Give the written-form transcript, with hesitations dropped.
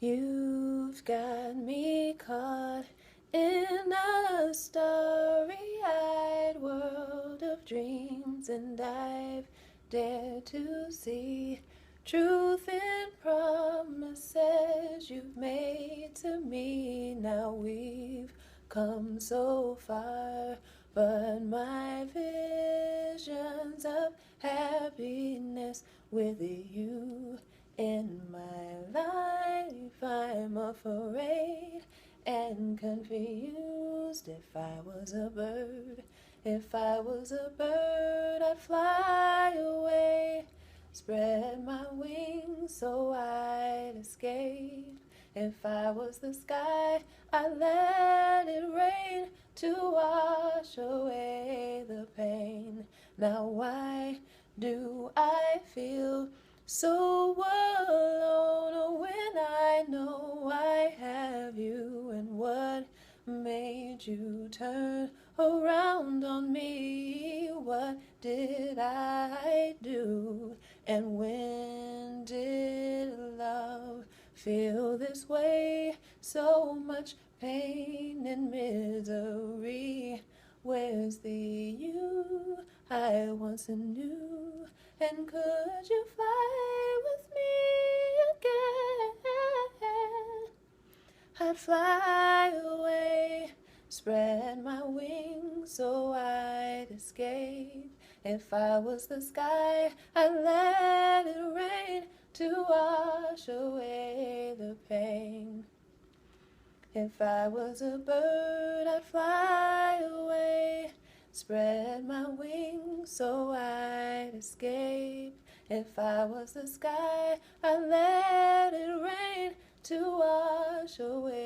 You've got me caught in a starry-eyed world of dreams, and I've dared to see truth in promises you've made to me. Now we've come so far, but my visions of happiness with you in my life, I'm afraid and confused. If I was a bird, I'd fly away, spread my wings so I'd escape. If I was the sky, I'd let it rain to wash away the pain. Now why do I feel so alone when I know I have you? And what made you turn around on me? What did I do? And when did love feel this way? So much pain and misery. Where's the you I once knew? And could you fly with me again? I'd fly away, spread my wings so I'd escape. If I was the sky, I'd let it rain to wash away the pain. If I was a bird, I'd fly away, spread my wings so I'd escape. If I was the sky, I'd let it rain to wash away